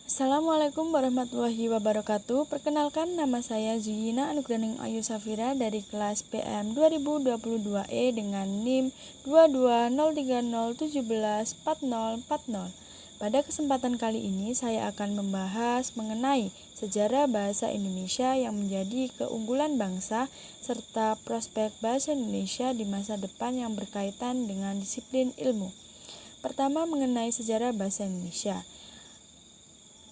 Assalamualaikum warahmatullahi wabarakatuh. Perkenalkan, nama saya Zuyina Anugraning Ayu Safira dari kelas PM 2022E dengan NIM 2203017404. Pada kesempatan kali ini saya akan membahas mengenai sejarah bahasa Indonesia yang menjadi keunggulan bangsa serta prospek bahasa Indonesia di masa depan yang berkaitan dengan disiplin ilmu. Pertama, mengenai sejarah bahasa Indonesia.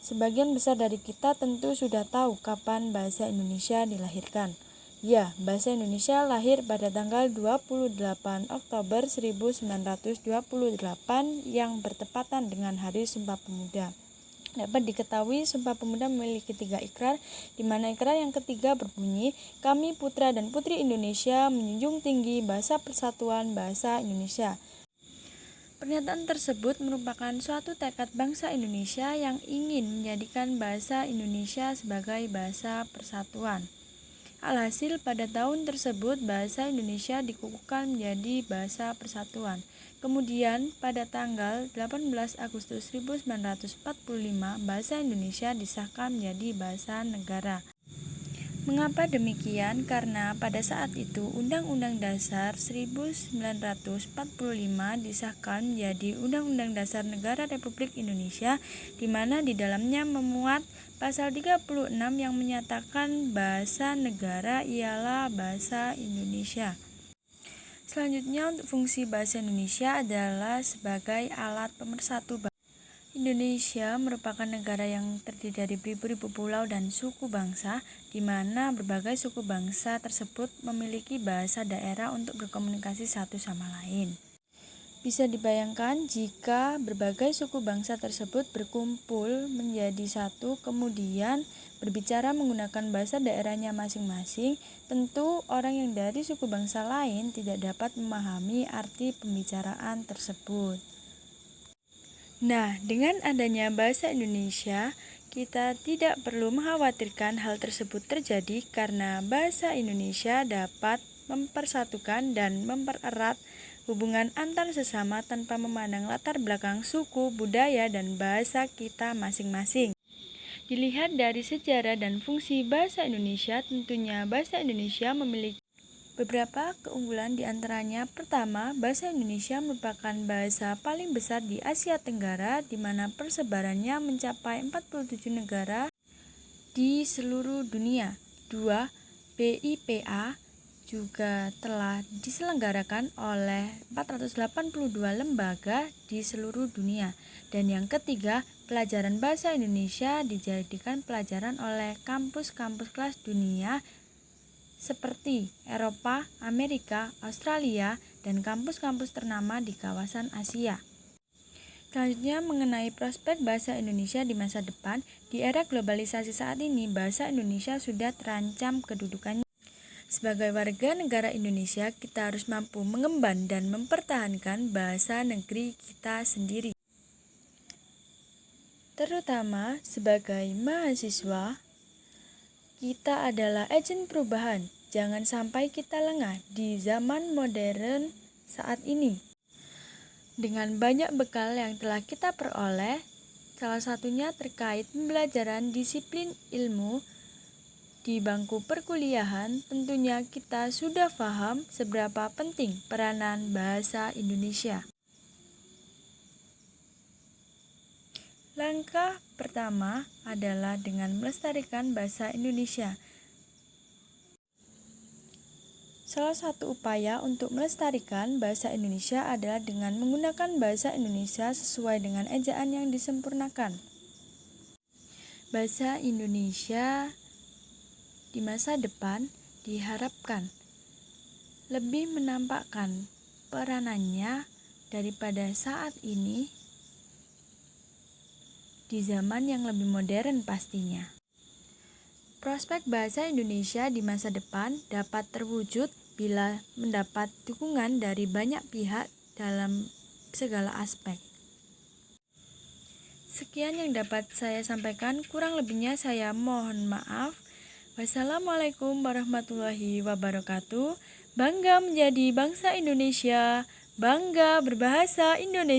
Sebagian besar dari kita tentu sudah tahu kapan bahasa Indonesia dilahirkan. Ya, bahasa Indonesia lahir pada tanggal 28 Oktober 1928 yang bertepatan dengan Hari Sumpah Pemuda. Dapat diketahui, Sumpah Pemuda memiliki 3 ikrar, di mana ikrar yang ketiga berbunyi, "Kami putra dan putri Indonesia menjunjung tinggi bahasa persatuan bahasa Indonesia." Pernyataan tersebut merupakan suatu tekad bangsa Indonesia yang ingin menjadikan bahasa Indonesia sebagai bahasa persatuan. Alhasil, pada tahun tersebut bahasa Indonesia dikukuhkan menjadi bahasa persatuan. Kemudian, pada tanggal 18 Agustus 1945, bahasa Indonesia disahkan menjadi bahasa negara. Mengapa demikian? Karena pada saat itu Undang-Undang Dasar 1945 disahkan menjadi Undang-Undang Dasar Negara Republik Indonesia, di mana di dalamnya memuat pasal 36 yang menyatakan bahasa negara ialah bahasa Indonesia. Selanjutnya, untuk fungsi bahasa Indonesia adalah sebagai alat pemersatu bangsa. Indonesia merupakan negara yang terdiri dari beribu-ribu pulau dan suku bangsa, di mana berbagai suku bangsa tersebut memiliki bahasa daerah untuk berkomunikasi satu sama lain. Bisa dibayangkan jika berbagai suku bangsa tersebut berkumpul menjadi satu, kemudian berbicara menggunakan bahasa daerahnya masing-masing, tentu orang yang dari suku bangsa lain tidak dapat memahami arti pembicaraan tersebut. Nah, dengan adanya bahasa Indonesia, kita tidak perlu mengkhawatirkan hal tersebut terjadi karena bahasa Indonesia dapat mempersatukan dan mempererat hubungan antar sesama tanpa memandang latar belakang suku, budaya, dan bahasa kita masing-masing. Dilihat dari sejarah dan fungsi bahasa Indonesia, tentunya bahasa Indonesia memiliki beberapa keunggulan, di antaranya pertama, bahasa Indonesia merupakan bahasa paling besar di Asia Tenggara, di mana persebarannya mencapai 47 negara di seluruh dunia. 2. BIPA juga telah diselenggarakan oleh 482 lembaga di seluruh dunia. Dan yang ketiga, pelajaran bahasa Indonesia dijadikan pelajaran oleh kampus-kampus kelas dunia seperti Eropa, Amerika, Australia, dan kampus-kampus ternama di kawasan Asia. Selanjutnya, mengenai prospek bahasa Indonesia di masa depan, di era globalisasi saat ini, bahasa Indonesia sudah terancam kedudukannya. Sebagai warga negara Indonesia, kita harus mampu mengemban dan mempertahankan bahasa negeri kita sendiri. Terutama sebagai mahasiswa, kita adalah agen perubahan. Jangan sampai kita lengah di zaman modern saat ini. Dengan banyak bekal yang telah kita peroleh, salah satunya terkait pembelajaran disiplin ilmu di bangku perkuliahan, tentunya kita sudah paham seberapa penting peranan bahasa Indonesia. Langkah pertama adalah dengan melestarikan bahasa Indonesia. Salah satu upaya untuk melestarikan bahasa Indonesia adalah dengan menggunakan bahasa Indonesia sesuai dengan ejaan yang disempurnakan. Bahasa Indonesia di masa depan diharapkan lebih menampakkan peranannya daripada saat ini di zaman yang lebih modern pastinya. Prospek bahasa Indonesia di masa depan dapat terwujud bila mendapat dukungan dari banyak pihak dalam segala aspek. Sekian yang dapat saya sampaikan, kurang lebihnya saya mohon maaf. Wassalamualaikum warahmatullahi wabarakatuh. Bangga menjadi bangsa Indonesia, bangga berbahasa Indonesia.